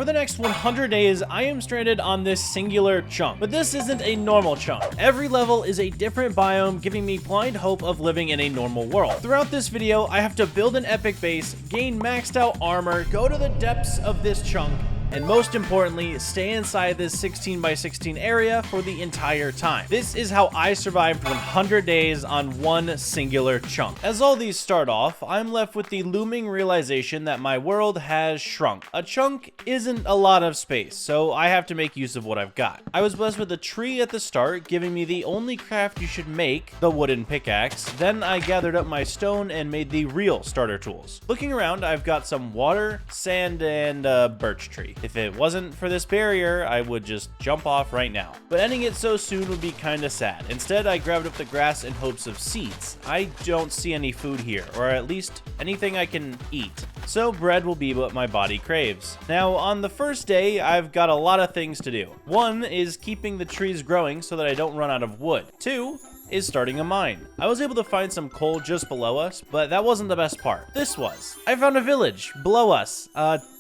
For the next 100 days, I am stranded on this singular chunk, but this isn't a normal chunk. Every level is a different biome, giving me blind hope of living in a normal world. Throughout this video, I have to build an epic base, gain maxed out armor, go to the depths of this chunk, and most importantly, stay inside this 16 by 16 area for the entire time. This is how I survived 100 days on one singular chunk. As all these start off, I'm left with the looming realization that my world has shrunk. A chunk isn't a lot of space, so I have to make use of what I've got. I was blessed with a tree at the start, giving me the only craft you should make, the wooden pickaxe. Then I gathered up my stone and made the real starter tools. Looking around, I've got some water, sand, and a birch tree. If it wasn't for this barrier, I would just jump off right now. But ending it so soon would be kinda sad. Instead, I grabbed up the grass in hopes of seeds. I don't see any food here, or at least anything I can eat. So bread will be what my body craves. Now, on the first day, I've got a lot of things to do. One is keeping the trees growing so that I don't run out of wood. Two is starting a mine. I was able to find some coal just below us, but that wasn't the best part. This was. I found a village below us,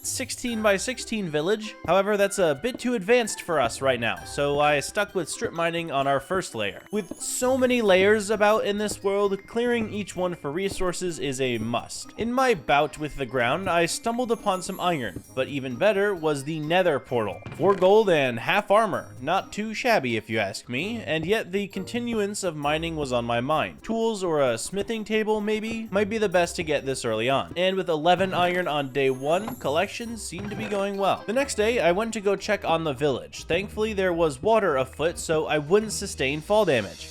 16 by 16 village. However, that's a bit too advanced for us right now, so I stuck with strip mining on our first layer. With so many layers about in this world, clearing each one for resources is a must. In my bout with the ground, I stumbled upon some iron, but even better was the nether portal. 4 gold and half armor. Not too shabby if you ask me, and yet the continuance of mining was on my mind. Tools or a smithing table maybe might be the best to get this early on. And with 11 iron on day 1, collection seemed to be going well. The next day, I went to go check on the village. Thankfully, there was water afoot, so I wouldn't sustain fall damage.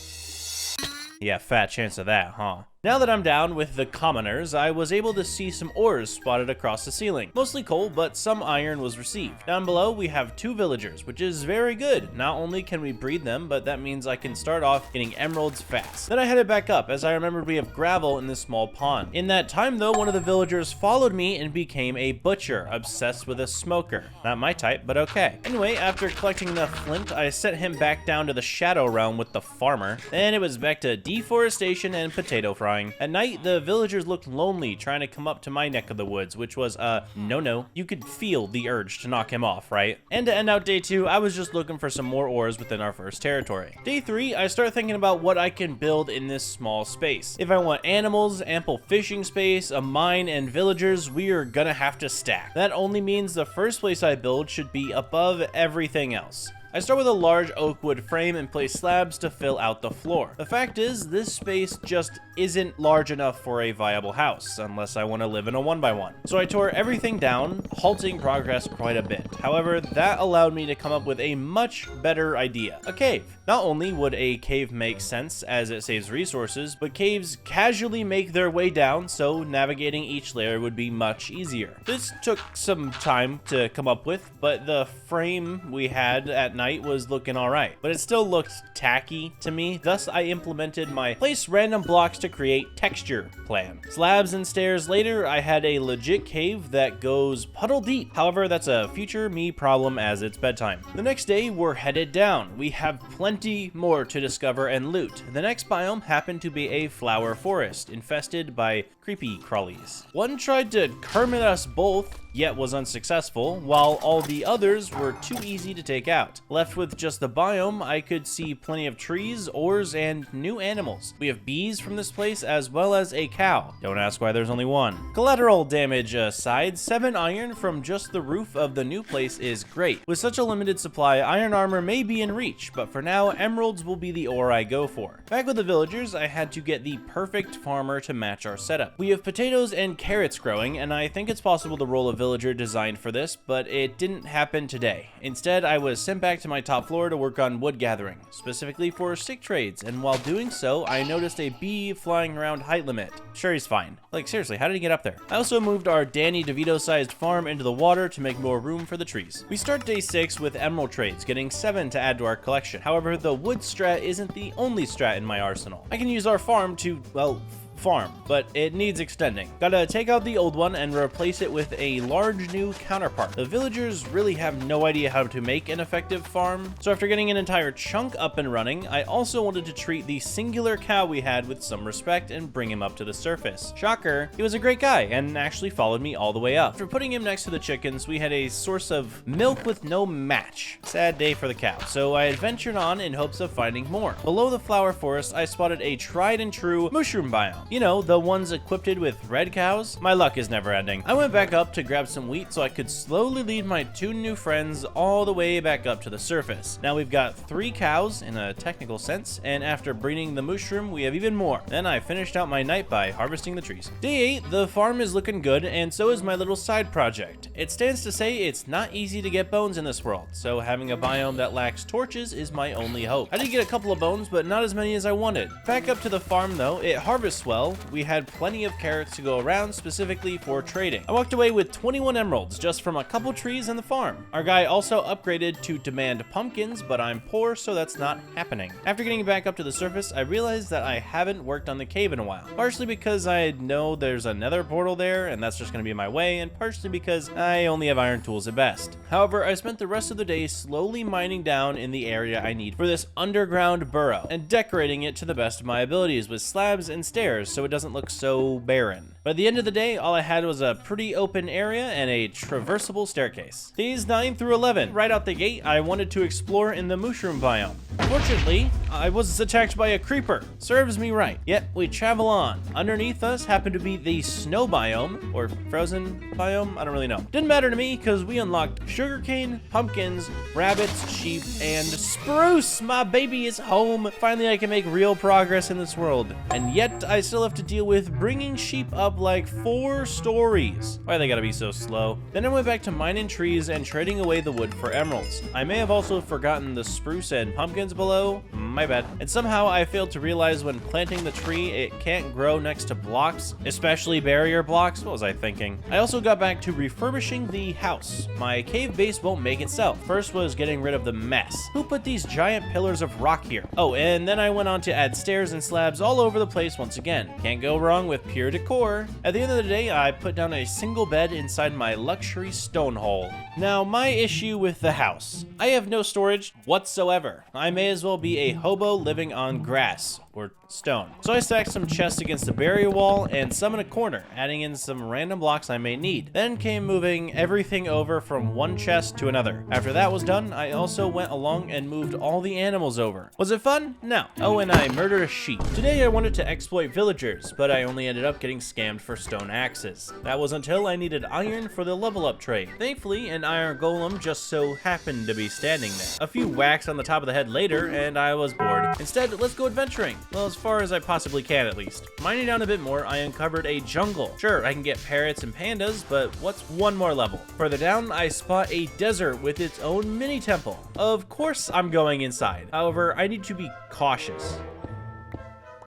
Yeah, fat chance of that, huh? Now that I'm down with the commoners, I was able to see some ores spotted across the ceiling. Mostly coal, but some iron was received. Down below, we have 2 villagers, which is very good. Not only can we breed them, but that means I can start off getting emeralds fast. Then I headed back up, as I remembered we have gravel in this small pond. In that time though, one of the villagers followed me and became a butcher, obsessed with a smoker. Not my type, but okay. Anyway, after collecting enough flint, I sent him back down to the shadow realm with the farmer. Then it was back to deforestation and potato frying. At night, the villagers looked lonely trying to come up to my neck of the woods, which was no. You could feel the urge to knock him off, right? And to end out day 2, I was just looking for some more ores within our first territory. Day 3, I start thinking about what I can build in this small space. If I want animals, ample fishing space, a mine, and villagers, we are gonna have to stack. That only means the first place I build should be above everything else. I start with a large oak wood frame and place slabs to fill out the floor. The fact is, this space just isn't large enough for a viable house, unless I want to live in a 1x1. So I tore everything down, halting progress quite a bit. However, that allowed me to come up with a much better idea. A cave. Not only would a cave make sense as it saves resources, but caves casually make their way down, so navigating each layer would be much easier. This took some time to come up with, but the frame we had at night was looking alright, but it still looked tacky to me. Thus, I implemented my place random blocks to create texture plan. Slabs and stairs later, I had a legit cave that goes puddle deep. However, that's a future me problem as it's bedtime. The next day, we're headed down. We have plenty more to discover and loot. The next biome happened to be a flower forest infested by creepy crawlies. One tried to Kermit us both, yet was unsuccessful, while all the others were too easy to take out. Left with just the biome, I could see plenty of trees, ores, and new animals. We have bees from this place as well as a cow. Don't ask why there's only one. Collateral damage aside, 7 iron from just the roof of the new place is great. With such a limited supply, iron armor may be in reach, but for now, emeralds will be the ore I go for. Back with the villagers, I had to get the perfect farmer to match our setup. We have potatoes and carrots growing, and I think it's possible to roll a villager designed for this, but it didn't happen today. Instead, I was sent back to my top floor to work on wood gathering, specifically for stick trades, and while doing so, I noticed a bee flying around height limit. Sure, he's fine. Like, seriously, how did he get up there? I also moved our Danny DeVito-sized farm into the water to make more room for the trees. We start day 6 with emerald trades, getting 7 to add to our collection. However, the wood strat isn't the only strat in my arsenal. I can use our farm to, well, farm, but it needs extending. Gotta take out the old one and replace it with a large new counterpart. The villagers really have no idea how to make an effective farm, so after getting an entire chunk up and running, I also wanted to treat the singular cow we had with some respect and bring him up to the surface. Shocker, he was a great guy and actually followed me all the way up. After putting him next to the chickens, we had a source of milk with no match. Sad day for the cow, so I adventured on in hopes of finding more. Below the flower forest, I spotted a tried and true mushroom biome. You know, the ones equipped with red cows? My luck is never ending. I went back up to grab some wheat so I could slowly lead my 2 new friends all the way back up to the surface. Now we've got 3 cows in a technical sense, and after breeding the mushroom, we have even more. Then I finished out my night by harvesting the trees. Day 8, the farm is looking good, and so is my little side project. It stands to say it's not easy to get bones in this world, so having a biome that lacks torches is my only hope. I did get a couple of bones, but not as many as I wanted. Back up to the farm though, it harvests well. We had plenty of carrots to go around specifically for trading. I walked away with 21 emeralds just from a couple trees in the farm. Our guy also upgraded to demand pumpkins, but I'm poor, so that's not happening. After getting back up to the surface, I realized that I haven't worked on the cave in a while. Partially because I know there's a nether portal there, and that's just gonna be in my way, and partially because I only have iron tools at best. However, I spent the rest of the day slowly mining down in the area I need for this underground burrow, and decorating it to the best of my abilities with slabs and stairs so it doesn't look so barren. By the end of the day, all I had was a pretty open area and a traversable staircase. Days 9 through 11. Right out the gate, I wanted to explore in the mushroom biome. Fortunately, I was attacked by a creeper. Serves me right. Yet, we travel on. Underneath us happened to be the snow biome, or frozen biome, I don't really know. Didn't matter to me, because we unlocked sugarcane, pumpkins, rabbits, sheep, and spruce! My baby is home! Finally, I can make real progress in this world. And yet, I still have to deal with bringing sheep up like 4 stories. Why they gotta be so slow? Then I went back to mining trees and trading away the wood for emeralds. I may have also forgotten the spruce and pumpkins below. My bad. And somehow I failed to realize when planting the tree, it can't grow next to blocks, especially barrier blocks. What was I thinking? I also got back to refurbishing the house. My cave base won't make itself. First was getting rid of the mess. Who put these giant pillars of rock here? Oh, and then I went on to add stairs and slabs all over the place once again. Can't go wrong with pure decor. At the end of the day, I put down a single bed inside my luxury stone hole. Now, my issue with the house. I have no storage whatsoever. I may as well be a hobo living on grass or stone. So I stacked some chests against the barrier wall and some in a corner, adding in some random blocks I may need. Then came moving everything over from one chest to another. After that was done, I also went along and moved all the animals over. Was it fun? No. Oh, and I murdered a sheep. Today I wanted to exploit villagers, but I only ended up getting scammed for stone axes. That was until I needed iron for the level up trade. Thankfully, an iron golem just so happened to be standing there. A few whacks on the top of the head later, and I was bored. Instead, let's go adventuring. Well, as far as I possibly can, at least. Mining down a bit more, I uncovered a jungle. Sure, I can get parrots and pandas, but what's one more level? Further down, I spot a desert with its own mini temple. Of course, I'm going inside. However, I need to be cautious.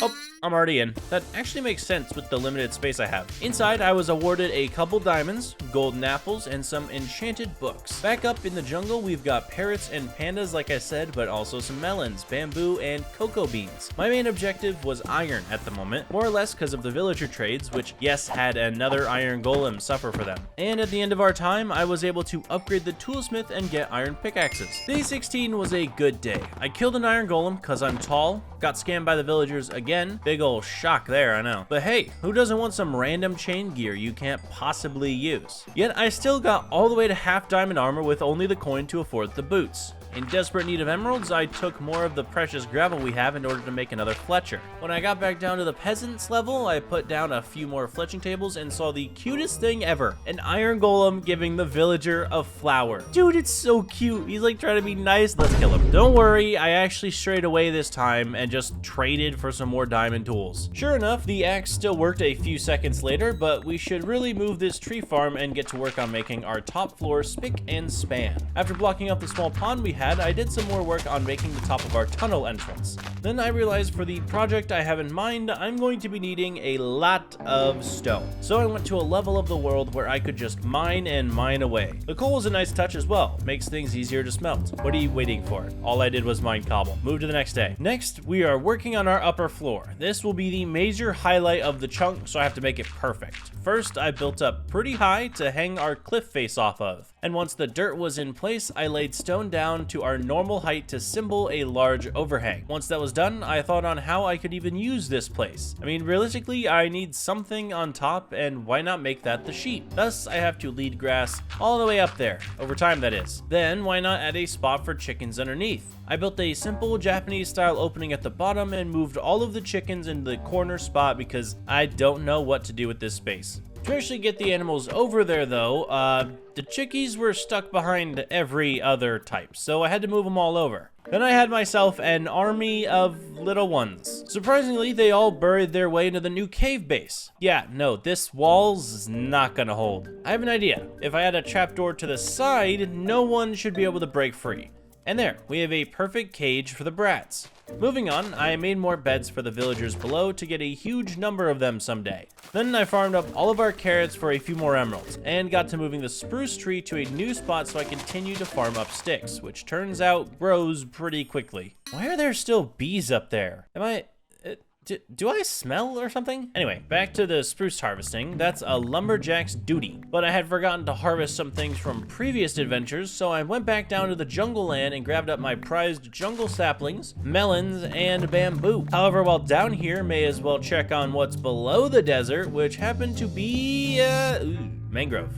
Oh, I'm already in. That actually makes sense with the limited space I have. Inside, I was awarded a couple diamonds, golden apples, and some enchanted books. Back up in the jungle, we've got parrots and pandas, like I said, but also some melons, bamboo, and cocoa beans. My main objective was iron at the moment, more or less because of the villager trades, which, yes, had another iron golem suffer for them. And at the end of our time, I was able to upgrade the toolsmith and get iron pickaxes. Day 16 was a good day. I killed an iron golem because I'm tall, got scammed by the villagers again. Big ol' shock there, I know. But hey, who doesn't want some random chain gear you can't possibly use? Yet I still got all the way to half diamond armor with only the coin to afford the boots. In desperate need of emeralds, I took more of the precious gravel we have in order to make another Fletcher. When I got back down to the peasants level, I put down a few more fletching tables and saw the cutest thing ever. An iron golem giving the villager a flower. Dude, it's so cute. He's like trying to be nice. Let's kill him. Don't worry, I actually strayed away this time and just traded for some more diamond tools. Sure enough, the axe still worked a few seconds later, but we should really move this tree farm and get to work on making our top floor spick and span. After blocking up the small pond we had had, I did some more work on making the top of our tunnel entrance. Then I realized for the project I have in mind, I'm going to be needing a lot of stone. So I went to a level of the world where I could just mine and mine away. The coal is a nice touch as well, makes things easier to smelt. What are you waiting for? All I did was mine cobble. Move to the next day. Next, we are working on our upper floor. This will be the major highlight of the chunk, so I have to make it perfect. First, I built up pretty high to hang our cliff face off of. And once the dirt was in place, I laid stone down to our normal height to symbol a large overhang. Once that was done, I thought on how I could even use this place. I mean, realistically, I need something on top, and why not make that the sheep? Thus, I have to lead grass all the way up there, over time that is. Then, why not add a spot for chickens underneath? I built a simple Japanese style opening at the bottom and moved all of the chickens into the corner spot because I don't know what to do with this space. To actually get the animals over there though, the chickies were stuck behind every other type, so I had to move them all over. Then I had myself an army of little ones. Surprisingly, they all buried their way into the new cave base. Yeah, no, this wall's not gonna hold. I have an idea. If I add a trapdoor to the side, no one should be able to break free. And there, we have a perfect cage for the brats. Moving on, I made more beds for the villagers below to get a huge number of them someday. Then I farmed up all of our carrots for a few more emeralds, and got to moving the spruce tree to a new spot so I continue to farm up sticks, which turns out grows pretty quickly. Why are there still bees up there? Do I smell or something? Anyway, back to the spruce harvesting. That's a lumberjack's duty. But I had forgotten to harvest some things from previous adventures, so I went back down to the jungle land and grabbed up my prized jungle saplings, melons, and bamboo. However, while down here, may as well check on what's below the desert, which happened to be, mangrove.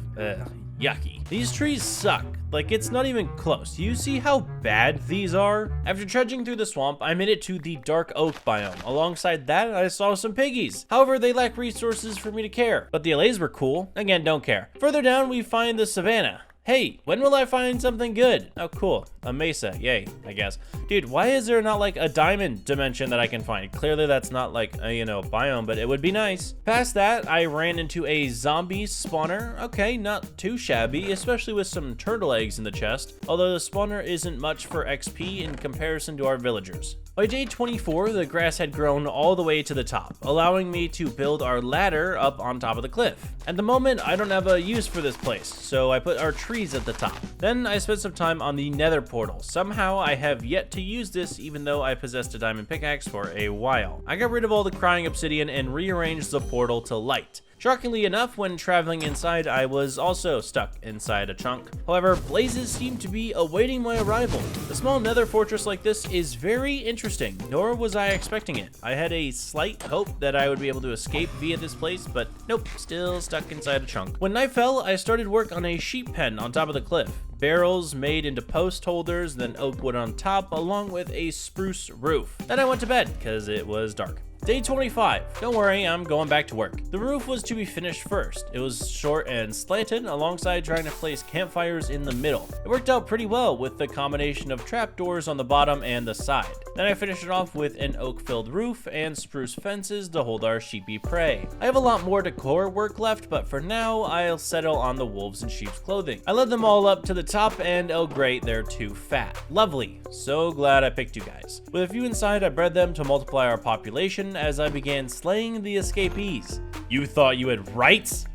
Yucky. These trees suck. Like, it's not even close. You see how bad these are? After trudging through the swamp, I made it to the dark oak biome. Alongside that, I saw some piggies. However, they lack resources for me to care. But the allays were cool. Again, don't care. Further down, we find the savannah. Hey, when will I find something good? Oh, cool. A mesa. Yay, I guess. Dude, why is there not like a diamond dimension that I can find? Clearly that's not like a, biome, but it would be nice. Past that, I ran into a zombie spawner. Okay, not too shabby, especially with some turtle eggs in the chest. Although the spawner isn't much for XP in comparison to our villagers. By day 24, the grass had grown all the way to the top, allowing me to build our ladder up on top of the cliff. At the moment, I don't have a use for this place, so I put our trees at the top. Then I spent some time on the nether portal. Somehow I have yet to use this even though I possessed a diamond pickaxe for a while. I got rid of all the crying obsidian and rearranged the portal to light. Shockingly enough, when traveling inside, I was also stuck inside a chunk. However, blazes seemed to be awaiting my arrival. A small nether fortress like this is very interesting, nor was I expecting it. I had a slight hope that I would be able to escape via this place, but nope, still stuck inside a chunk. When night fell, I started work on a sheep pen on top of the cliff. Barrels made into post holders, then oak wood on top, along with a spruce roof. Then I went to bed, because it was dark. Day 25. Don't worry, I'm going back to work. The roof was to be finished first. It was short and slanted, alongside trying to place campfires in the middle. It worked out pretty well with the combination of trapdoors on the bottom and the side. Then I finished it off with an oak-filled roof and spruce fences to hold our sheepy prey. I have a lot more decor work left, but for now, I'll settle on the wolves in sheep's clothing. I led them all up to the top, and oh great, they're too fat. Lovely. So glad I picked you guys. With a few inside, I bred them to multiply our population as I began slaying the escapees. You thought you had rights?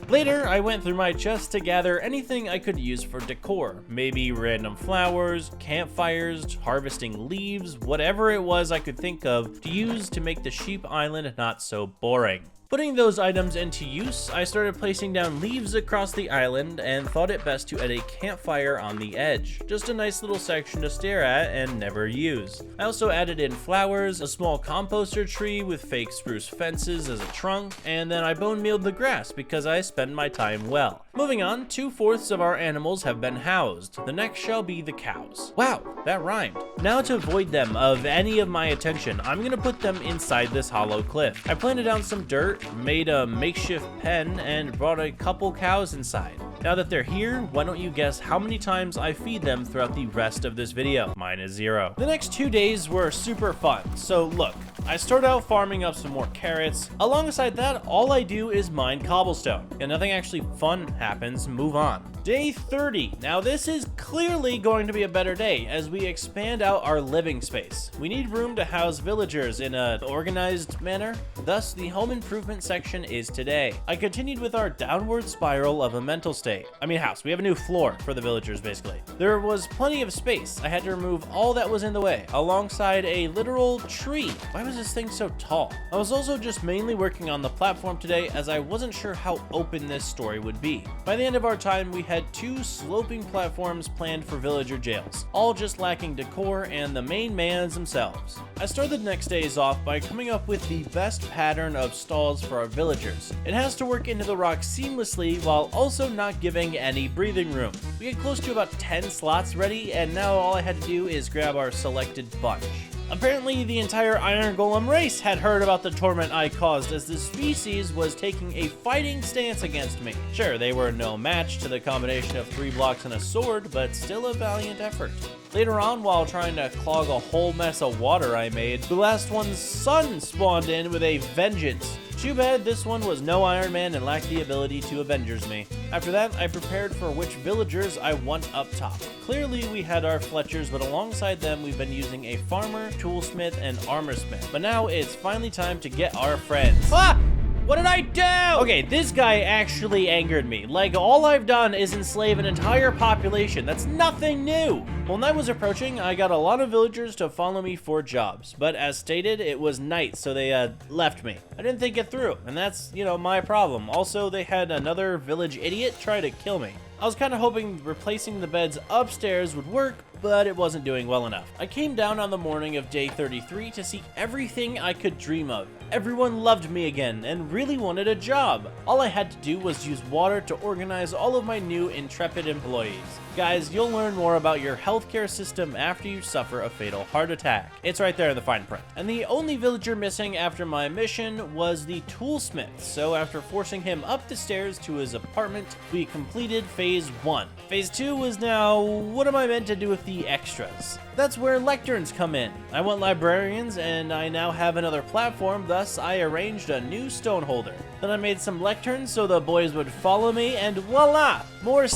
Later, I went through my chest to gather anything I could use for decor. Maybe random flowers, campfires, harvesting leaves, whatever it was I could think of to use to make the sheep island not so boring. Putting those items into use, I started placing down leaves across the island and thought it best to add a campfire on the edge. Just a nice little section to stare at and never use. I also added in flowers, a small composter tree with fake spruce fences as a trunk, and then I bone mealed the grass because I spend my time well. Moving on, 2/4 of our animals have been housed. The next shall be the cows. Wow, that rhymed. Now to avoid them of any of my attention, I'm gonna put them inside this hollow cliff. I planted down some dirt, made a makeshift pen, and brought a couple cows inside. Now that they're here, why don't you guess how many times I feed them throughout the rest of this video? Mine is 0. The next 2 days were super fun. So look, I start out farming up some more carrots. Alongside that, all I do is mine cobblestone. And nothing actually fun happens, move on. Day 30. Now this is clearly going to be a better day as we expand out our living space. We need room to house villagers in an organized manner. Thus, the home improvement section is today. I continued with our downward spiral of a mental state. House. We have a new floor for the villagers, basically. There was plenty of space. I had to remove all that was in the way, alongside a literal tree. Why was this thing so tall? I was also just mainly working on the platform today as I wasn't sure how open this story would be. By the end of our time, we had 2 sloping platforms planned for villager jails, all just lacking decor and the main mans themselves. I started the next days off by coming up with the best pattern of stalls for our villagers. It has to work into the rock seamlessly while also not giving any breathing room. We get close to about 10 slots ready, and now all I had to do is grab our selected bunch. Apparently, the entire Iron Golem race had heard about the torment I caused as the species was taking a fighting stance against me. Sure, they were no match to the combination of 3 blocks and a sword, but still a valiant effort. Later on, while trying to clog a whole mess of water I made, the last one's son spawned in with a vengeance. Too bad this one was no Iron Man and lacked the ability to Avengers me. After that, I prepared for which villagers I want up top. Clearly, we had our Fletchers, but alongside them, we've been using a farmer, toolsmith, and armorsmith. But now it's finally time to get our friends. Ah! What did I do? Okay, this guy actually angered me. Like, all I've done is enslave an entire population. That's nothing new. While night was approaching, I got a lot of villagers to follow me for jobs. But as stated, it was night, so they left me. I didn't think it through, and that's, my problem. Also, they had another village idiot try to kill me. I was kind of hoping replacing the beds upstairs would work, but it wasn't doing well enough. I came down on the morning of day 33 to see everything I could dream of. Everyone loved me again and really wanted a job. All I had to do was use water to organize all of my new intrepid employees. Guys, you'll learn more about your healthcare system after you suffer a fatal heart attack. It's right there in the fine print. And the only villager missing after my mission was the toolsmith, so after forcing him up the stairs to his apartment, we completed phase 1. Phase 2 was now, what am I meant to do with the extras? That's where lecterns come in. I want librarians, and I now have another platform, thus I arranged a new stone holder. Then I made some lecterns so the boys would follow me, and voila! More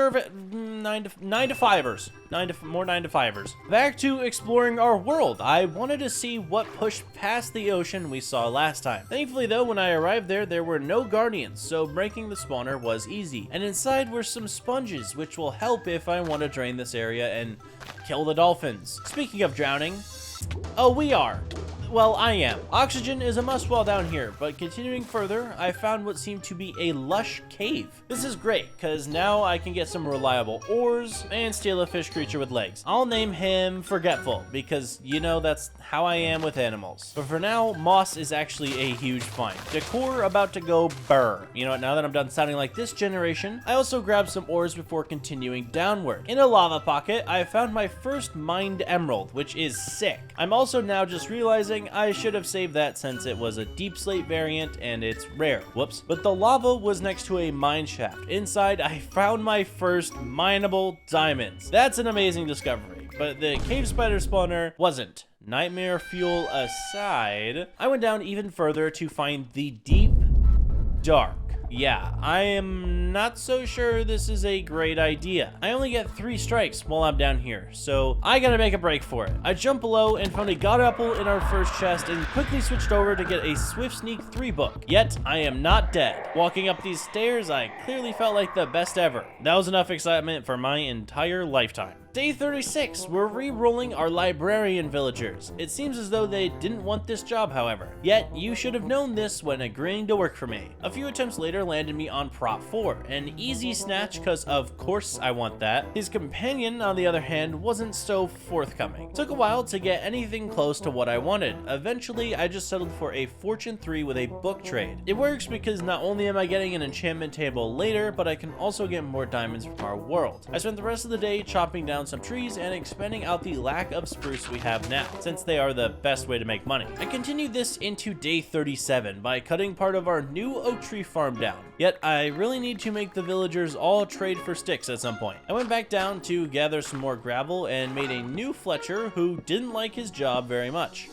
nine to fivers. More 9 to 5ers. Back to exploring our world. I wanted to see what pushed past the ocean we saw last time. Thankfully though, when I arrived there were no guardians, so breaking the spawner was easy. And inside were some sponges, which will help if I want to drain this area and kill the dolphins. Speaking of drowning, well, I am. Oxygen is a must while down here, but continuing further, I found what seemed to be a lush cave. This is great, because now I can get some reliable ores and steal a fish creature with legs. I'll name him Forgetful, because that's how I am with animals. But for now, moss is actually a huge find. Decor about to go burr. Now that I'm done sounding like this generation, I also grabbed some ores before continuing downward. In a lava pocket, I found my first mined emerald, which is sick. I'm also now just realizing I should have saved that since it was a deep slate variant and it's rare. Whoops. But the lava was next to a mine shaft. Inside, I found my first mineable diamonds. That's an amazing discovery, but the cave spider spawner wasn't. Nightmare fuel aside, I went down even further to find the deep dark. Yeah, I am not so sure this is a great idea. I only get 3 strikes while I'm down here, so I gotta make a break for it. I jumped below and found a god apple in our first chest and quickly switched over to get a Swift Sneak 3 book. Yet, I am not dead. Walking up these stairs, I clearly felt like the best ever. That was enough excitement for my entire lifetime. Day 36, we're re-rolling our librarian villagers. It seems as though they didn't want this job, however. Yet, you should have known this when agreeing to work for me. A few attempts later landed me on prop 4, an easy snatch cause of course I want that. His companion, on the other hand, wasn't so forthcoming. Took a while to get anything close to what I wanted. Eventually, I just settled for a fortune 3 with a book trade. It works because not only am I getting an enchantment table later, but I can also get more diamonds from our world. I spent the rest of the day chopping down some trees and expanding out the lack of spruce we have now, since they are the best way to make money. I continued this into day 37 by cutting part of our new oak tree farm down. Yet I really need to make the villagers all trade for sticks at some point. I went back down to gather some more gravel and made a new Fletcher who didn't like his job very much.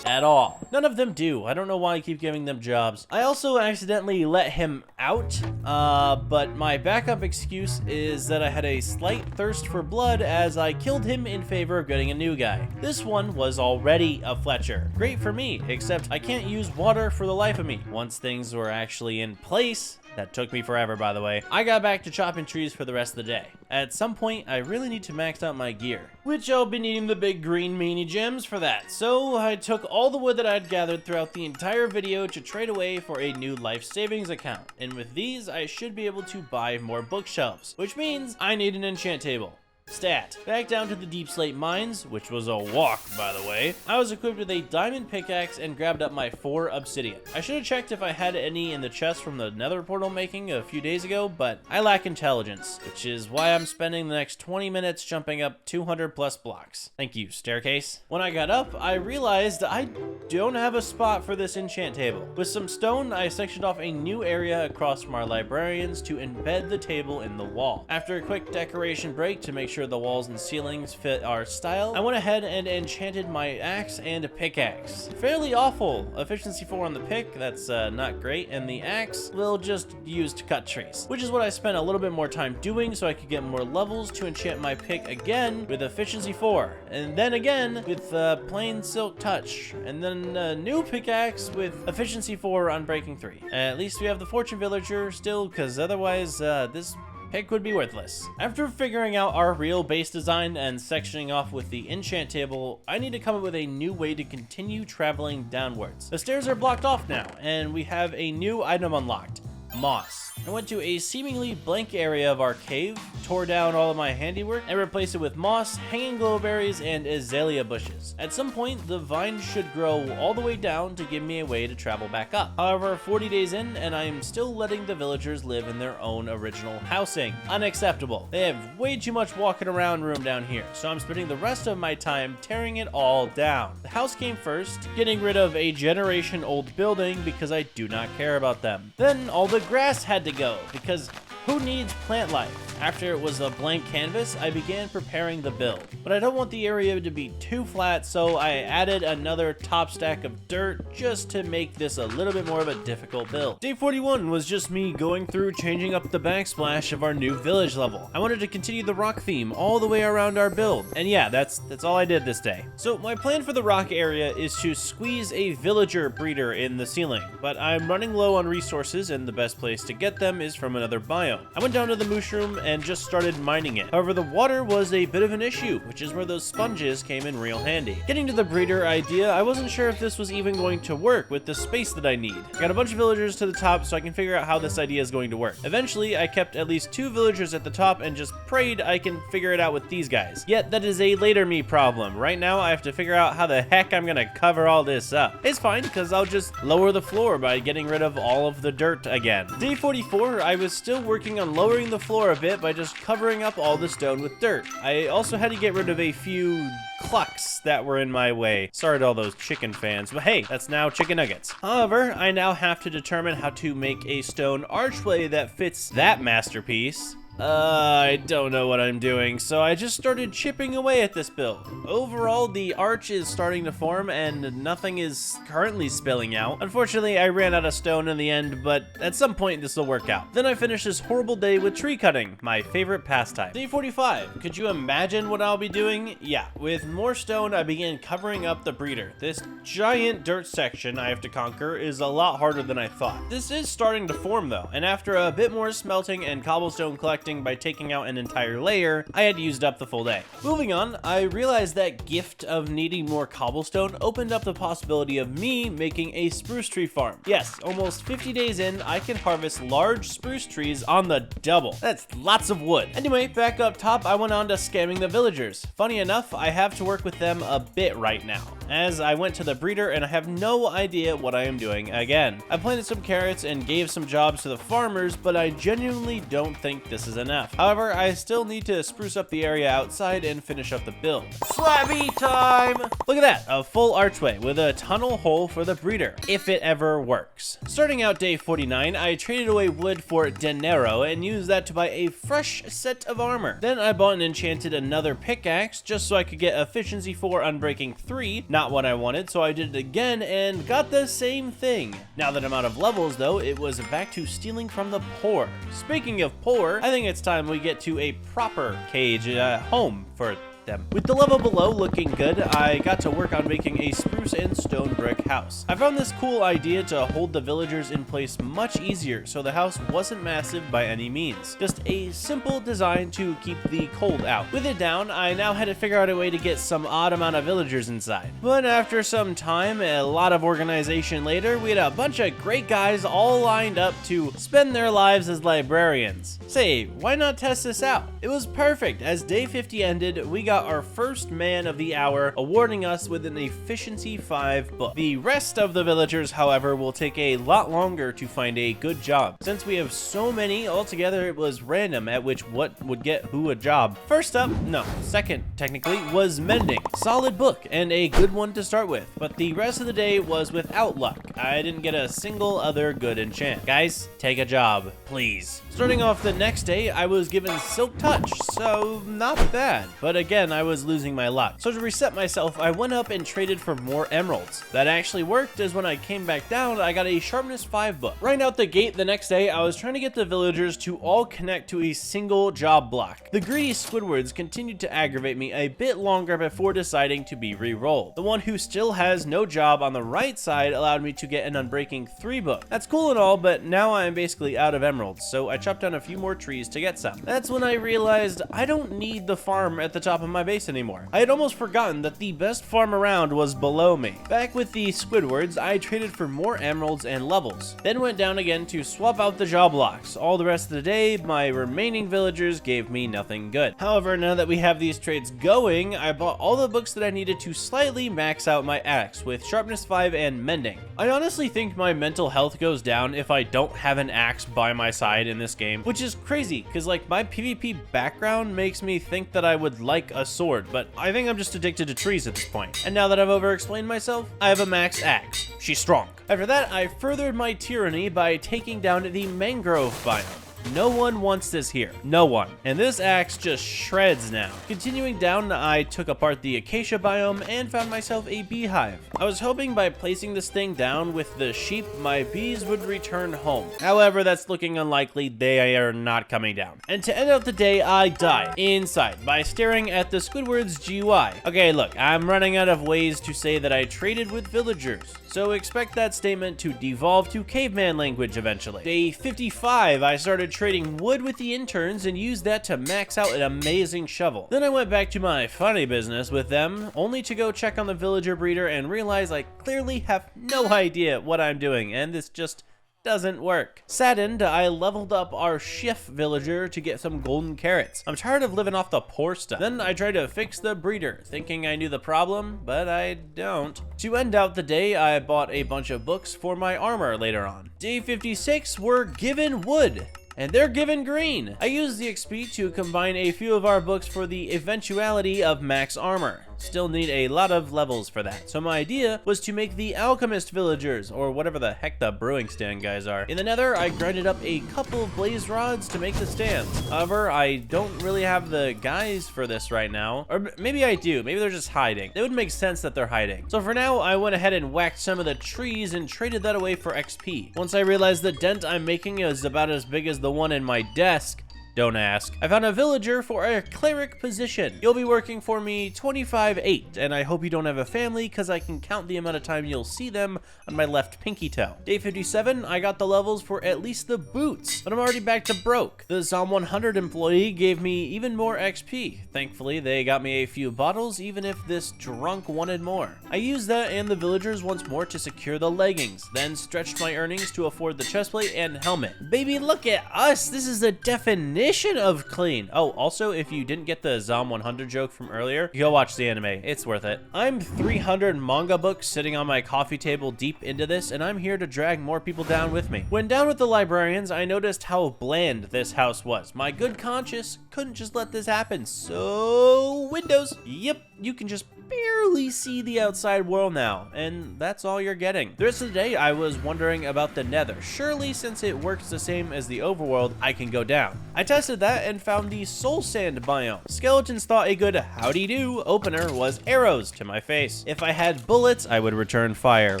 at all. None of them do. I don't know why I keep giving them jobs. I also accidentally let him out, but my backup excuse is that I had a slight thirst for blood as I killed him in favor of getting a new guy. This one was already a Fletcher. Great for me, except I can't use water for the life of me. Once things were actually in place, that took me forever, by the way, I got back to chopping trees for the rest of the day. At some point, I really need to max out my gear, which I'll be needing the big green meanie gems for that. So I took all the wood that I'd gathered throughout the entire video to trade away for a new life savings account. And with these, I should be able to buy more bookshelves, which means I need an enchant table. Stat. Back down to the deep slate mines, which was a walk, by the way. I was equipped with a diamond pickaxe and grabbed up my 4 obsidian. I should have checked if I had any in the chest from the nether portal making a few days ago, but I lack intelligence, which is why I'm spending the next 20 minutes jumping up 200 plus blocks. Thank you, staircase. When I got up, I realized I don't have a spot for this enchant table. With some stone, I sectioned off a new area across from our librarians to embed the table in the wall. After a quick decoration break to make sure the walls and ceilings fit our style, I went ahead and enchanted my axe and a pickaxe. Fairly awful. Efficiency 4 on the pick, that's not great, and the axe will just use to cut trees, which is what I spent a little bit more time doing so I could get more levels to enchant my pick again with efficiency 4, and then again with plain silk touch, and then a new pickaxe with efficiency 4 on breaking 3. At least we have the fortune villager still, because otherwise this pick would be worthless. After figuring out our real base design and sectioning off with the enchant table, I need to come up with a new way to continue traveling downwards. The stairs are blocked off now, and we have a new item unlocked. Moss. I went to a seemingly blank area of our cave, tore down all of my handiwork, and replaced it with moss, hanging glowberries, and azalea bushes. At some point, the vine should grow all the way down to give me a way to travel back up. However, 40 days in, and I am still letting the villagers live in their own original housing. Unacceptable. They have way too much walking around room down here, so I'm spending the rest of my time tearing it all down. The house came first, getting rid of a generation-old building because I do not care about them. Then all the grass had to go, because who needs plant life? After it was a blank canvas, I began preparing the build. But I don't want the area to be too flat, so I added another top stack of dirt just to make this a little bit more of a difficult build. Day 41 was just me going through changing up the backsplash of our new village level. I wanted to continue the rock theme all the way around our build. And yeah, that's all I did this day. So my plan for the rock area is to squeeze a villager breeder in the ceiling, but I'm running low on resources and the best place to get them is from another biome. I went down to the mushroom and just started mining it. However, the water was a bit of an issue, which is where those sponges came in real handy. Getting to the breeder idea, I wasn't sure if this was even going to work with the space that I need. I got a bunch of villagers to the top so I can figure out how this idea is going to work. Eventually, I kept at least 2 villagers at the top and just prayed I can figure it out with these guys. Yet, that is a later me problem. Right now, I have to figure out how the heck I'm gonna cover all this up. It's fine, because I'll just lower the floor by getting rid of all of the dirt again. Day 44, I was still working on lowering the floor a bit by just covering up all the stone with dirt. I also had to get rid of a few clucks that were in my way. Sorry to all those chicken fans, but hey, that's now chicken nuggets. However, I now have to determine how to make a stone archway that fits that masterpiece. I don't know what I'm doing, so I just started chipping away at this build. Overall, the arch is starting to form and nothing is currently spilling out. Unfortunately, I ran out of stone in the end, but at some point this will work out. Then I finished this horrible day with tree cutting, my favorite pastime. Day 45. Could you imagine what I'll be doing? Yeah, with more stone, I began covering up the breeder. This giant dirt section I have to conquer is a lot harder than I thought. This is starting to form though, and after a bit more smelting and cobblestone collecting by taking out an entire layer, I had used up the full day. Moving on, I realized that gift of needing more cobblestone opened up the possibility of me making a spruce tree farm. Yes, almost 50 days in, I can harvest large spruce trees on the double. That's lots of wood. Anyway, back up top, I went on to scamming the villagers. Funny enough, I have to work with them a bit right now, as I went to the breeder and I have no idea what I am doing again. I planted some carrots and gave some jobs to the farmers, but I genuinely don't think this is enough. However, I still need to spruce up the area outside and finish up the build. Slabby time! Look at that, a full archway with a tunnel hole for the breeder, if it ever works. Starting out day 49, I traded away wood for dinero and used that to buy a fresh set of armor. Then I bought and enchanted another pickaxe just so I could get efficiency 4 on breaking 3, not not what I wanted, so I did it again and got the same thing. Now that I'm out of levels though, it was back to stealing from the poor. Speaking of poor, I think it's time we get to a proper cage home for them. With the level below looking good, I got to work on making a spruce and stone brick house. I found this cool idea to hold the villagers in place much easier, so the house wasn't massive by any means. Just a simple design to keep the cold out. With it down, I now had to figure out a way to get some odd amount of villagers inside. But after some time, a lot of organization later, we had a bunch of great guys all lined up to spend their lives as librarians. Say, why not test this out? It was perfect. As day 50 ended, we got our first man of the hour, awarding us with an efficiency 5 book. The rest of the villagers, however, will take a lot longer to find a good job. Since we have so many altogether, it was random at which what would get who a job. First up, no, second technically, was mending. Solid book and a good one to start with, but the rest of the day was without luck. I didn't get a single other good enchant. Guys, take a job, please. Starting off the next day, I was given Silk Touch, so not bad. But again, I was losing my luck. So to reset myself, I went up and traded for more emeralds. That actually worked, as when I came back down, I got a Sharpness 5 book. Right out the gate the next day, I was trying to get the villagers to all connect to a single job block. The greedy Squidwards continued to aggravate me a bit longer before deciding to be re-rolled. The one who still has no job on the right side allowed me to get an Unbreaking 3 book. That's cool and all, but now I am basically out of emeralds, so I chopped down a few more trees to get some. That's when I realized I don't need the farm at the top of my base anymore. I had almost forgotten that the best farm around was below me. Back with the Squidwards, I traded for more emeralds and levels, then went down again to swap out the job blocks. All the rest of the day, my remaining villagers gave me nothing good. However, now that we have these trades going, I bought all the books that I needed to slightly max out my axe with Sharpness 5 and Mending. I honestly think my mental health goes down if I don't have an axe by my side in this game, which is crazy because like my PvP background makes me think that I would like a sword, but I think I'm just addicted to trees at this point. And now that I've over-explained myself, I have a max axe. She's strong. After that, I furthered my tyranny by taking down the mangrove biome. No one wants this here. No one. And this axe just shreds now. Continuing down, I took apart the acacia biome and found myself a beehive. I was hoping by placing this thing down with the sheep, my bees would return home. However, that's looking unlikely. They are not coming down. And to end out the day, I died inside by staring at the Squidward's GUI. Okay, look, I'm running out of ways to say that I traded with villagers, so expect that statement to devolve to caveman language eventually. Day 55, I started trading wood with the interns and used that to max out an amazing shovel. Then I went back to my funny business with them, only to go check on the villager breeder and realize I clearly have no idea what I'm doing, and this just doesn't work. Saddened, I leveled up our chef villager to get some golden carrots. I'm tired of living off the poor stuff. Then I tried to fix the breeder, thinking I knew the problem, but I don't. To end out the day, I bought a bunch of books for my armor later on. Day 56, we're given wood. And they're given green. I used the XP to combine a few of our books for the eventuality of max armor. Still need a lot of levels for that. So my idea was to make the alchemist villagers, or whatever the heck the brewing stand guys are. In the nether, I grinded up a couple of blaze rods to make the stands. However, I don't really have the guys for this right now. Or maybe I do. Maybe they're just hiding. It would make sense that they're hiding. So for now, I went ahead and whacked some of the trees and traded that away for XP. Once I realized the dent I'm making is about as big as the one in my desk, don't ask, I found a villager for a cleric position. You'll be working for me 25/8, and I hope you don't have a family because I can count the amount of time you'll see them on my left pinky toe. Day 57, I got the levels for at least the boots, but I'm already back to broke. The Psalm 100 employee gave me even more XP. Thankfully, they got me a few bottles, even if this drunk wanted more. I used that and the villagers once more to secure the leggings, then stretched my earnings to afford the chestplate and helmet. Baby, look at us. This is the definition of clean. Oh, also, if you didn't get the Zom 100 joke from earlier, go watch the anime. It's worth it. I'm 300 manga books sitting on my coffee table deep into this, and I'm here to drag more people down with me. When down with the librarians, I noticed how bland this house was. My good conscience couldn't just let this happen, so Windows. Yep, you can just barely really see the outside world now, and that's all you're getting. The rest of the day, I was wondering about the Nether. Surely, since it works the same as the overworld, I can go down. I tested that and found the soul sand biome. Skeletons thought a good howdy-do opener was arrows to my face. If I had bullets, I would return fire.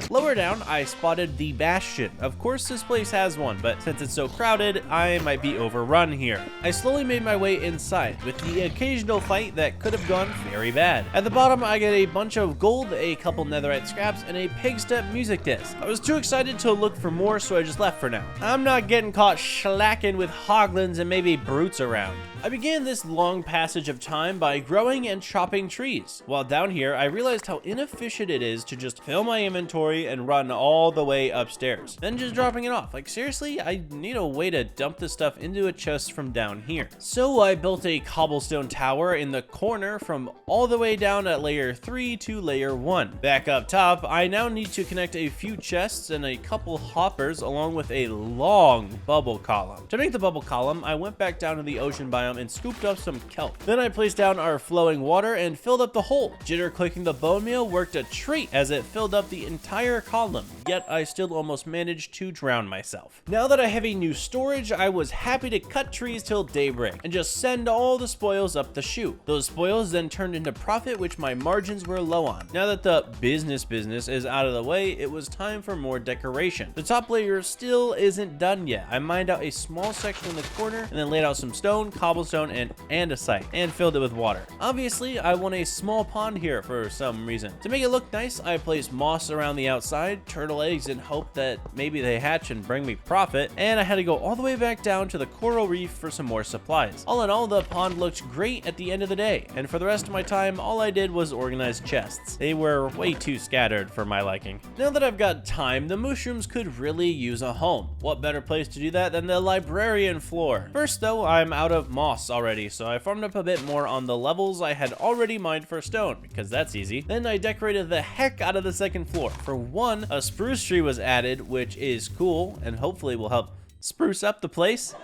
Lower down, I spotted the bastion. Of course, this place has one, but since it's so crowded, I might be overrun here. I slowly made my way inside, with the occasional fight that could have gone very bad. At the bottom, I get a bunch of gold, a couple netherite scraps, and a pig step music disc. I was too excited to look for more, so I just left for now. I'm not getting caught slacking with hoglins and maybe brutes around. I began this long passage of time by growing and chopping trees. While down here, I realized how inefficient it is to just fill my inventory and run all the way upstairs, then just dropping it off. Like, seriously, I need a way to dump this stuff into a chest from down here. So I built a cobblestone tower in the corner from all the way down at layer 3 to layer 1. Back up top, I now need to connect a few chests and a couple hoppers along with a long bubble column. To make the bubble column, I went back down to the ocean biome and scooped up some kelp. Then I placed down our flowing water and filled up the hole. Jitter clicking the bone meal worked a treat as it filled up the entire column, yet I still almost managed to drown myself. Now that I have a new storage, I was happy to cut trees till daybreak and just send all the spoils up the chute. Those spoils then turned into profit, which my margins were low on. Now that the business is out of the way, it was time for more decoration. The top layer still isn't done yet. I mined out a small section in the corner and then laid out some stone, cobblestone, and andesite, and filled it with water. Obviously, I want a small pond here for some reason. To make it look nice, I placed moss around the outside, turtle eggs in hope that maybe they hatch and bring me profit, and I had to go all the way back down to the coral reef for some more supplies. All in all, the pond looked great at the end of the day, and for the rest of my time, all I did was organize chests. They were way too scattered for my liking. Now that I've got time, the mushrooms could really use a home. What better place to do that than the librarian floor? First though, I'm out of moss already, so I farmed up a bit more on the levels I had already mined for stone, because that's easy. Then I decorated the heck out of the second floor. For one, a spruce tree was added, which is cool, and hopefully will help spruce up the place.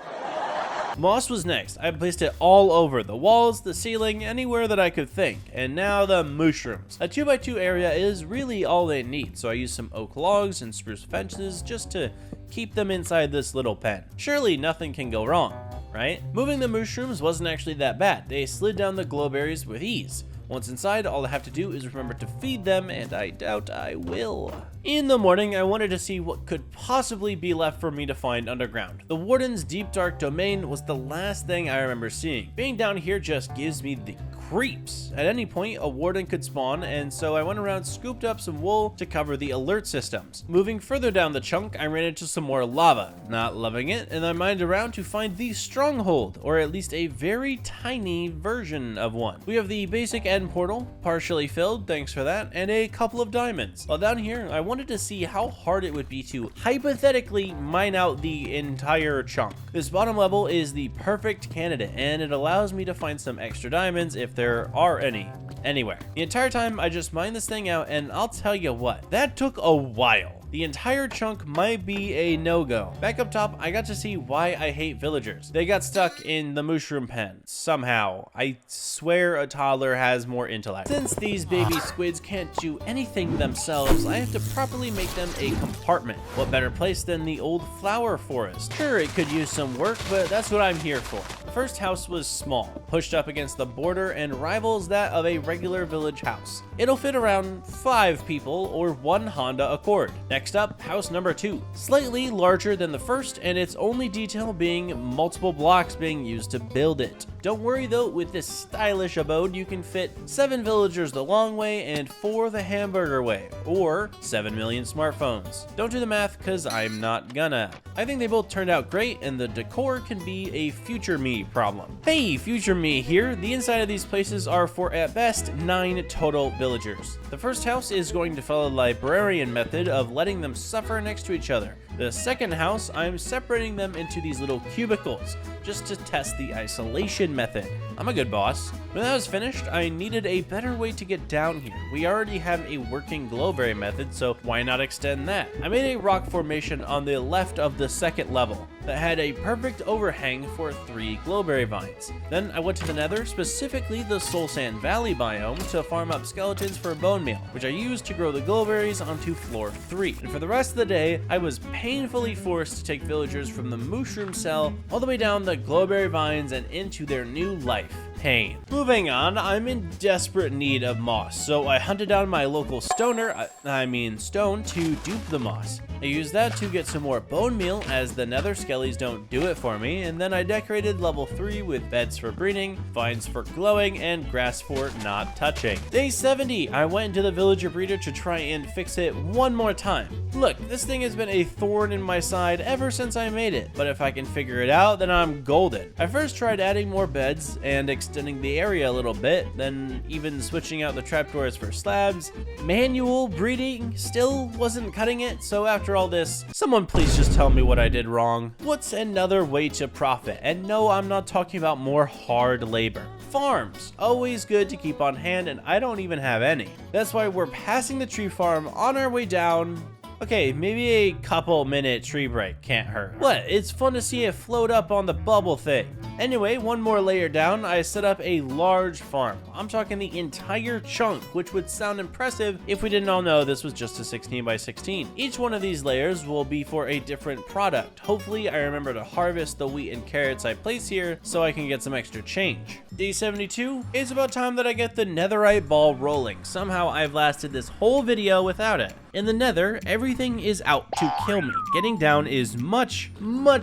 Moss was next. I placed it all over the walls, the ceiling, anywhere that I could think. And now the mushrooms. A 2x2 area is really all they need, so I used some oak logs and spruce fences just to keep them inside this little pen. Surely nothing can go wrong, right? Moving the mushrooms wasn't actually that bad. They slid down the glow berries with ease. Once inside, all I have to do is remember to feed them, and I doubt I will. In the morning, I wanted to see what could possibly be left for me to find underground. The Warden's deep dark domain was the last thing I remember seeing. Being down here just gives me the creeps. At any point, a warden could spawn, and so I went around, scooped up some wool to cover the alert systems. Moving further down the chunk, I ran into some more lava. Not loving it, and I mined around to find the stronghold, or at least a very tiny version of one. We have the basic end portal, partially filled, thanks for that, and a couple of diamonds. While down here, I wanted to see how hard it would be to hypothetically mine out the entire chunk. This bottom level is the perfect candidate, and it allows me to find some extra diamonds if there are any anywhere. The entire time I just mined this thing out, and I'll tell you what, that took a while. The entire chunk might be a no-go. Back up top, I got to see why I hate villagers. They got stuck in the mushroom pen, somehow. I swear a toddler has more intellect. Since these baby squids can't do anything themselves, I have to properly make them a compartment. What better place than the old flower forest? Sure, it could use some work, but that's what I'm here for. The first house was small, pushed up against the border, and rivals that of a regular village house. It'll fit around 5 people or 1 Honda Accord. Next up, house number 2. Slightly larger than the first, and its only detail being multiple blocks being used to build it. Don't worry though, with this stylish abode, you can fit 7 villagers the long way and 4 the hamburger way, or 7 million smartphones. Don't do the math, cause I'm not gonna. I think they both turned out great, and the decor can be a future me problem. Hey, future me here. The inside of these places are for at best 9 total villagers. The first house is going to follow the librarian method of letting them suffer next to each other. The second house, I'm separating them into these little cubicles, just to test the isolation method. I'm a good boss. When that was finished, I needed a better way to get down here. We already have a working glowberry method, so why not extend that? I made a rock formation on the left of the second level that had a perfect overhang for 3 glowberry vines. Then I went to the nether, specifically the Soul Sand Valley biome, to farm up skeletons for bone meal, which I used to grow the glowberries onto floor 3. And for the rest of the day, I was painfully forced to take villagers from the mushroom cell all the way down the glowberry vines and into their new life. Pain. Moving on, I'm in desperate need of moss, so I hunted down my local stone to dupe the moss. I used that to get some more bone meal, as the nether skellies don't do it for me, and then I decorated level 3 with beds for breeding, vines for glowing, and grass for not touching. Day 70, I went into the villager breeder to try and fix it one more time. Look, this thing has been a thorn in my side ever since I made it, but if I can figure it out, then I'm golden. I first tried adding more beds and extending the area a little bit, then even switching out the trapdoors for slabs. Manual breeding still wasn't cutting it, so after all this, someone please just tell me what I did wrong. What's another way to profit? And no, I'm not talking about more hard labor. Farms, always good to keep on hand, and I don't even have any. That's why we're passing the tree farm on our way down. Okay, maybe a couple minute tree break can't hurt. What? It's fun to see it float up on the bubble thing. Anyway, one more layer down, I set up a large farm. I'm talking the entire chunk, which would sound impressive if we didn't all know this was just a 16 by 16. Each one of these layers will be for a different product. Hopefully, I remember to harvest the wheat and carrots I place here so I can get some extra change. Day 72, it's about time that I get the netherite ball rolling. Somehow I've lasted this whole video without it. In the nether, everything is out to kill me. Getting down is much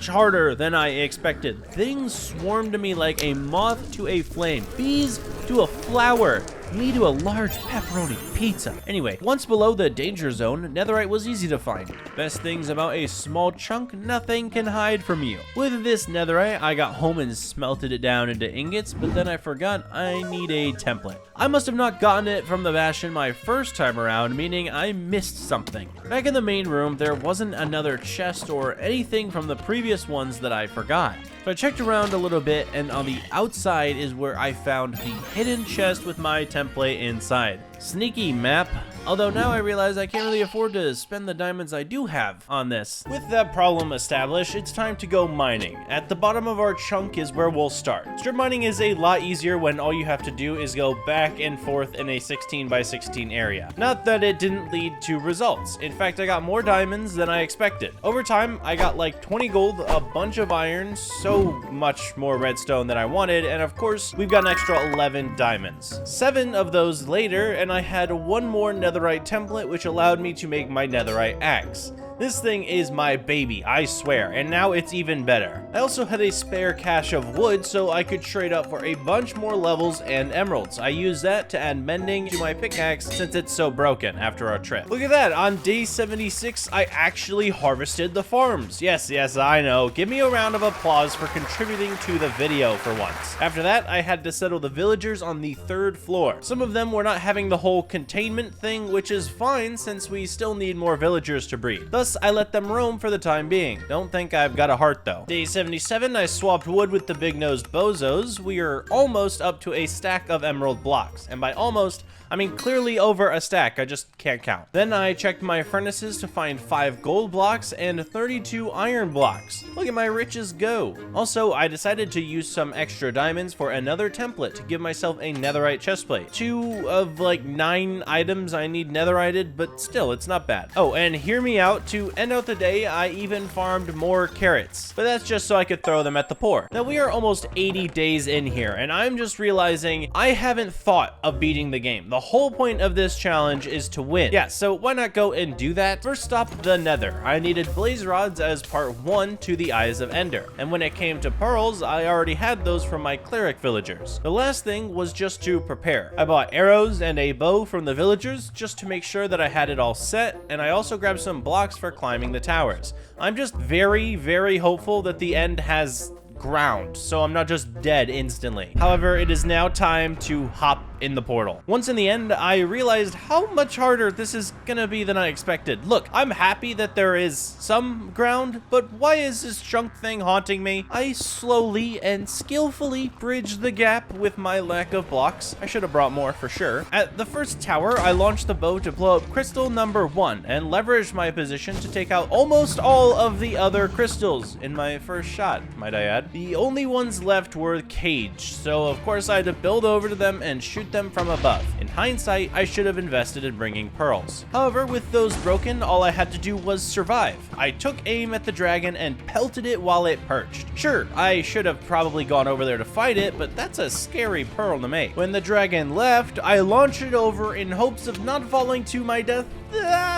harder than I expected. Things swarmed to me like a moth to a flame, bees to a flower, me to a large pepperoni pizza. Anyway, once below the danger zone, netherite was easy to find. Best things about a small chunk, nothing can hide from you. With this netherite, I got home and smelted it down into ingots, but then I forgot I need a template. I must have not gotten it from the bastion my first time around, meaning I missed something. Back in the main room, there wasn't another chest or anything from the previous ones that I forgot. So I checked around a little bit, and on the outside is where I found the hidden chest with my template inside. Sneaky map. Although now I realize I can't really afford to spend the diamonds I do have on this. With that problem established, it's time to go mining. At the bottom of our chunk is where we'll start. Strip mining is a lot easier when all you have to do is go back and forth in a 16 by 16 area. Not that it didn't lead to results. In fact, I got more diamonds than I expected. Over time, I got like 20 gold, a bunch of iron, so much more redstone than I wanted, and of course, we've got an extra 11 diamonds. 7 of those later, and I had one more netherite template, which allowed me to make my netherite axe. This thing is my baby, I swear, and now it's even better. I also had a spare cache of wood, so I could trade up for a bunch more levels and emeralds. I used that to add mending to my pickaxe since it's so broken after our trip. Look at that, on day 76, I actually harvested the farms. Yes, I know. Give me a round of applause for contributing to the video for once. After that, I had to settle the villagers on the 3rd floor. Some of them were not having the whole containment thing, which is fine since we still need more villagers to breed. Thus, I let them roam for the time being. Don't think I've got a heart though. Day 77, I swapped wood with the big-nosed bozos. We are almost up to a stack of emerald blocks. And by almost, I mean clearly over a stack, I just can't count. Then I checked my furnaces to find 5 gold blocks and 32 iron blocks. Look at my riches go. Also, I decided to use some extra diamonds for another template to give myself a netherite chestplate. 2 of like 9 items I need netherited, but still, it's not bad. Oh, and hear me out, to end out the day, I even farmed more carrots, but that's just so I could throw them at the poor. Now we are almost 80 days in here, and I'm just realizing I haven't thought of beating the game. The whole point of this challenge is to win. Yeah, so why not go and do that? First stop, the nether. I needed blaze rods as part 1 to the Eyes of Ender, and when it came to pearls, I already had those from my cleric villagers. The last thing was just to prepare. I bought arrows and a bow from the villagers just to make sure that I had it all set, and I also grabbed some blocks for climbing the towers. I'm just very hopeful that the end has ground, so I'm not just dead instantly. However, it is now time to hop in the portal. Once in the end, I realized how much harder this is gonna be than I expected. Look, I'm happy that there is some ground, but why is this chunk thing haunting me? I slowly and skillfully bridged the gap with my lack of blocks. I should have brought more for sure. At the first tower, I launched the bow to blow up crystal number 1 and leveraged my position to take out almost all of the other crystals in my first shot, might I add. The only ones left were caged, so of course I had to build over to them and shoot them from above. In hindsight, I should have invested in bringing pearls. However, with those broken, all I had to do was survive. I took aim at the dragon and pelted it while it perched. Sure, I should have probably gone over there to fight it, but that's a scary pearl to make. When the dragon left, I launched it over in hopes of not falling to my death.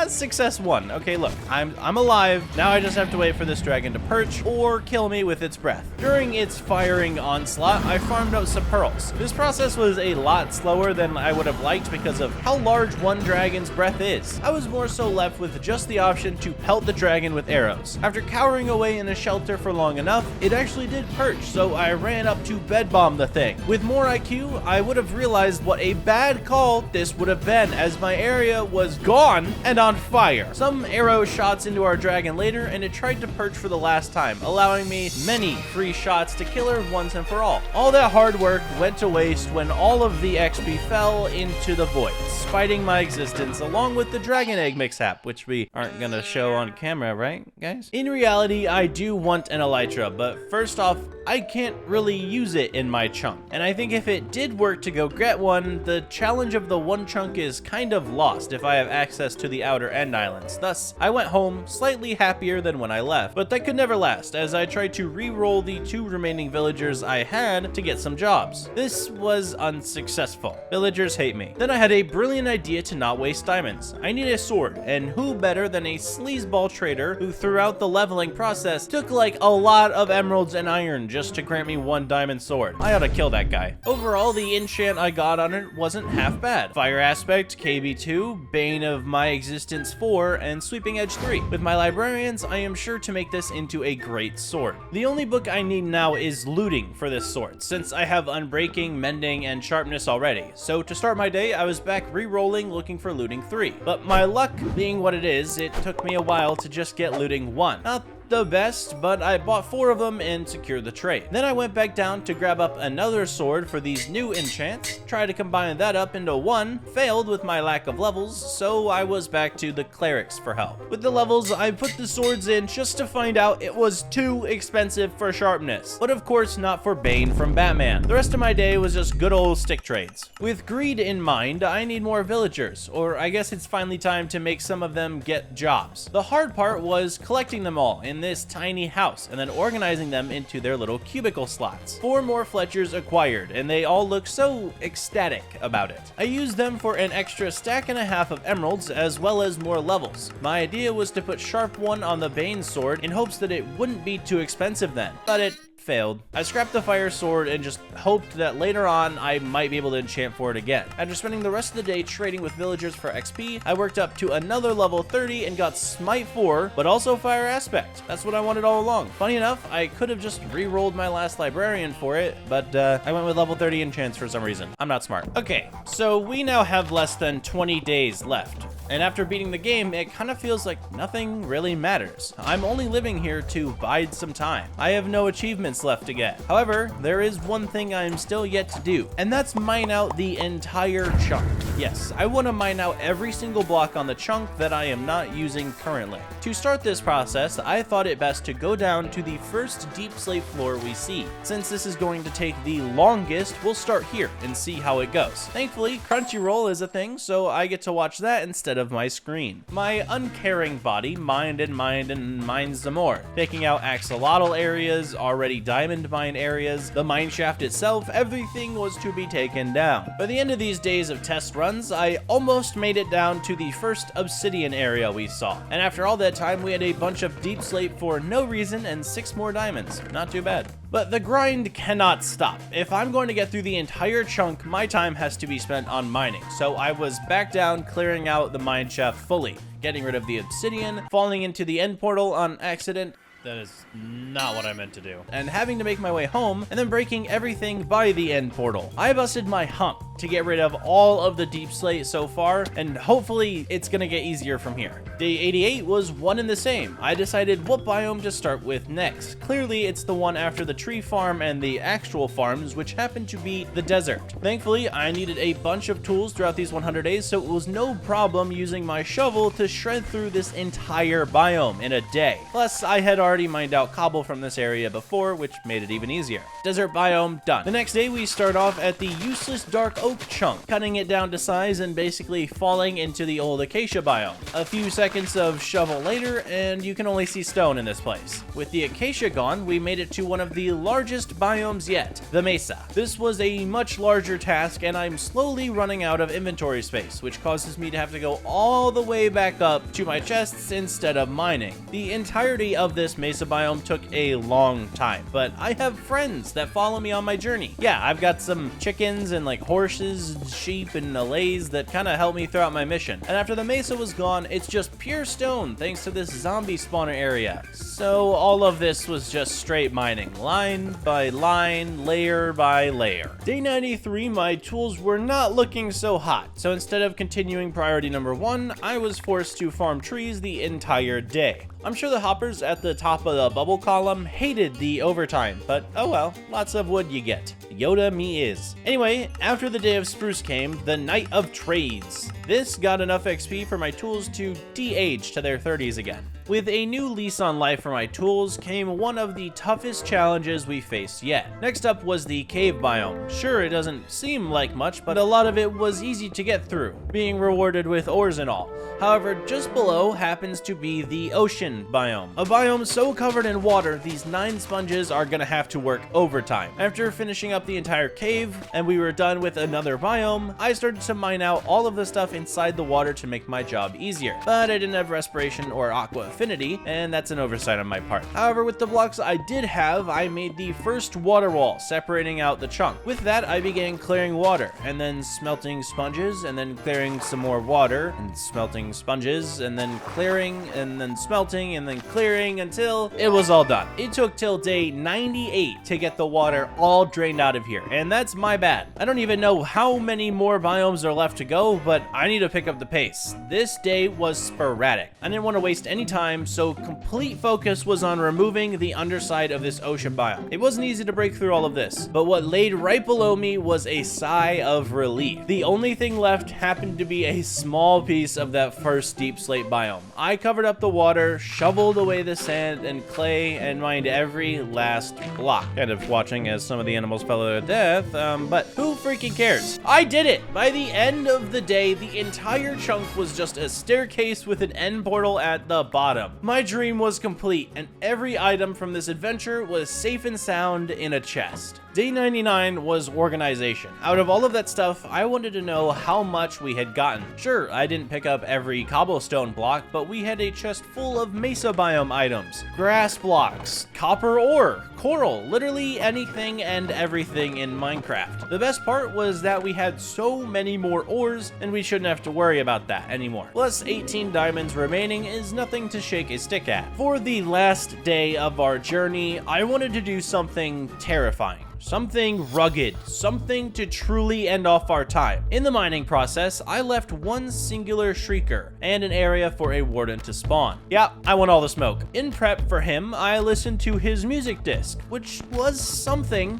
Success 1. Okay, look, I'm alive. Now I just have to wait for this dragon to perch or kill me with its breath. During its firing onslaught, I farmed out some pearls. This process was a lot slower than I would have liked because of how large one dragon's breath is. I was more so left with just the option to pelt the dragon with arrows. After cowering away in a shelter for long enough, it actually did perch, so I ran up to bed bomb the thing. With more IQ, I would have realized what a bad call this would have been, as my area was gone and on fire. Some arrow shots into our dragon later, and it tried to perch for the last time, allowing me many free shots to kill her once and for all. All that hard work went to waste when all of the XP fell into the void, spiting my existence along with the dragon egg mishap, which we aren't gonna show on camera, right, guys? In reality, I do want an elytra, but first off, I can't really use it in my chunk. And I think if it did work to go get one, the challenge of the one chunk is kind of lost if I have access to the outer end islands. Thus, I went home slightly happier than when I left, but that could never last as I tried to re-roll the 2 remaining villagers I had to get some jobs. This was unsuccessful. Villagers hate me. Then I had a brilliant idea to not waste diamonds. I need a sword, and who better than a sleazeball trader who throughout the leveling process took like a lot of emeralds and iron just to grant me 1 diamond sword. I ought to kill that guy. Overall, the enchant I got on it wasn't half bad. Fire aspect, KB2, bane of my existence 4, and sweeping edge 3. With my librarians, I am sure to make this into a great sword. The only book I need now is looting for this sword, since I have unbreaking, mending, and sharpness already. So to start my day, I was back re-rolling looking for looting 3. But my luck being what it is, it took me a while to just get looting 1. Not the best, but I bought 4 of them and secured the trade. Then I went back down to grab up another sword for these new enchants, tried to combine that up into 1, failed with my lack of levels, so I was back to the clerics for help. With the levels, I put the swords in just to find out it was too expensive for sharpness, but of course not for Bane from Batman. The rest of my day was just good old stick trades. With greed in mind, I need more villagers, or I guess it's finally time to make some of them get jobs. The hard part was collecting them all in this tiny house and then organizing them into their little cubicle slots. 4 more Fletchers acquired, and they all look so ecstatic about it. I used them for an extra stack and a half of emeralds as well as more levels. My idea was to put sharp 1 on the Bane sword in hopes that it wouldn't be too expensive then, but it failed. I scrapped the fire sword and just hoped that later on I might be able to enchant for it again. After spending the rest of the day trading with villagers for XP, I worked up to another level 30 and got Smite 4, but also Fire Aspect. That's what I wanted all along. Funny enough, I could have just re-rolled my last librarian for it, but I went with level 30 enchants for some reason. I'm not smart. Okay, so we now have less than 20 days left. And after beating the game, it kind of feels like nothing really matters. I'm only living here to bide some time. I have no achievements left to get. However, there is one thing I'm still yet to do, and that's mine out the entire chunk. Yes, I want to mine out every single block on the chunk that I am not using currently. To start this process, I thought it best to go down to the first deep slate floor we see. Since this is going to take the longest, we'll start here and see how it goes. Thankfully, Crunchyroll is a thing, so I get to watch that instead of my screen. My uncaring body mined and mined some more, picking out axolotl areas, already diamond mine areas, the mine shaft itself, everything was to be taken down. By the end of these days of test runs, I almost made it down to the first obsidian area we saw. And after all that time, we had a bunch of deep slate for no reason and 6 more diamonds. Not too bad. But the grind cannot stop. If I'm going to get through the entire chunk, my time has to be spent on mining. So I was back down clearing out the mine shaft fully, getting rid of the obsidian, falling into the end portal on accident. That is not what I meant to do. And having to make my way home, and then breaking everything by the end portal. I busted my hump, to get rid of all of the deep slate so far, and hopefully it's gonna get easier from here. Day 88 was one and the same. I decided what biome to start with next. Clearly it's the one after the tree farm and the actual farms, which happened to be the desert. Thankfully, I needed a bunch of tools throughout these 100 days, so it was no problem using my shovel to shred through this entire biome in a day. Plus, I had already mined out cobble from this area before, which made it even easier. Desert biome done. The next day, we start off at the useless dark oak chunk, cutting it down to size and basically falling into the old acacia biome. A few seconds of shovel later, and you can only see stone in this place. With the acacia gone, we made it to one of the largest biomes yet, the mesa. This was a much larger task, and I'm slowly running out of inventory space, which causes me to have to go all the way back up to my chests instead of mining. The entirety of this mesa biome took a long time, but I have friends that follow me on my journey. Yeah, I've got some chickens and like horses, sheep, and allays that kind of help me throughout my mission. And after the mesa was gone, it's just pure stone thanks to this zombie spawner area. So all of this was just straight mining, line by line, layer by layer. Day 93, my tools were not looking so hot, so instead of continuing priority number 1, I was forced to farm trees the entire day. I'm sure the hoppers at the top of the bubble column hated the overtime, but oh well, lots of wood you get. Yoda me is. Anyway, after the day of spruce came, the night of trades. This got enough XP for my tools to de-age to their 30s again. With a new lease on life for my tools came one of the toughest challenges we faced yet. Next up was the cave biome. Sure, it doesn't seem like much, but a lot of it was easy to get through, being rewarded with ores and all. However, just below happens to be the ocean biome. A biome so covered in water, these 9 sponges are gonna have to work overtime. After finishing up the entire cave, and we were done with another biome, I started to mine out all of the stuff inside the water to make my job easier. But I didn't have respiration or aqua affinity, and that's an oversight on my part. However, with the blocks I did have, I made the first water wall, separating out the chunk. With that, I began clearing water, and then smelting sponges, and then clearing some more water, and smelting sponges, and then clearing, and then smelting, and then clearing until it was all done. It took till day 98 to get the water all drained out of here, and that's my bad. I don't even know how many more biomes are left to go, but I need to pick up the pace. This day was sporadic. I didn't want to waste any time, so complete focus was on removing the underside of this ocean biome. It wasn't easy to break through all of this, but what laid right below me was a sigh of relief. The only thing left happened to be a small piece of that first deep slate biome. I covered up the water, shoveled away the sand and clay, and mined every last block. Kind of watching as some of the animals fell to their death, but who freaking cares? I did it! By the end of the day, the entire chunk was just a staircase with an end portal at the bottom. My dream was complete, and every item from this adventure was safe and sound in a chest. Day 99 was organization. Out of all of that stuff, I wanted to know how much we had gotten. Sure, I didn't pick up every cobblestone block, but we had a chest full of mesa biome items, grass blocks, copper ore, coral, literally anything and everything in Minecraft. The best part was that we had so many more ores, and we shouldn't have to worry about that anymore. Plus 18 diamonds remaining is nothing to shake a stick at. For the last day of our journey, I wanted to do something terrifying. Something rugged, something to truly end off our time. In the mining process, I left one singular shrieker and an area for a warden to spawn. Yeah, I want all the smoke. In prep for him, I listened to his music disc, which was something.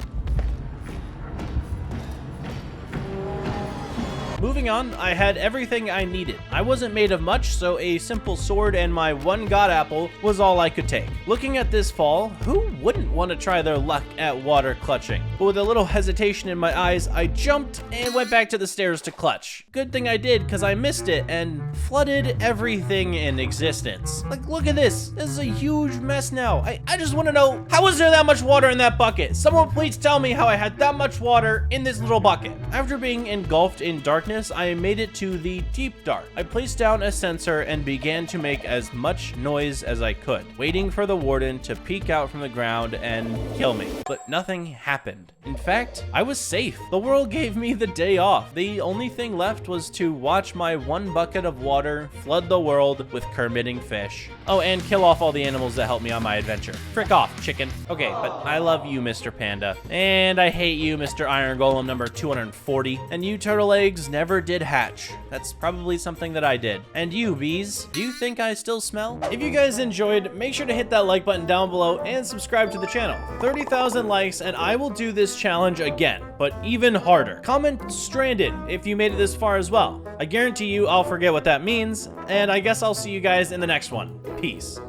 Moving on, I had everything I needed. I wasn't made of much, so a simple sword and my one god apple was all I could take. Looking at this fall, who wouldn't want to try their luck at water clutching? But with a little hesitation in my eyes, I jumped and went back to the stairs to clutch. Good thing I did, because I missed it and flooded everything in existence. Like, look at this. This is a huge mess now. I just want to know, how was there that much water in that bucket? Someone please tell me how I had that much water in this little bucket. After being engulfed in dark darkness, I made it to the deep dark. I placed down a sensor and began to make as much noise as I could, waiting for the warden to peek out from the ground and kill me. But nothing happened. In fact, I was safe. The world gave me the day off. The only thing left was to watch my 1 bucket of water flood the world with Kermitting fish. Oh, and kill off all the animals that helped me on my adventure. Frick off, chicken. Okay, but I love you, Mr. Panda. And I hate you, Mr. Iron Golem number 240. And you turtle eggs never did hatch. That's probably something that I did. And you, bees, do you think I still smell? If you guys enjoyed, make sure to hit that like button down below and subscribe to the channel. 30,000 likes and I will do this challenge again, but even harder. Comment stranded if you made it this far as well. I guarantee you I'll forget what that means, and I guess I'll see you guys in the next one. Peace.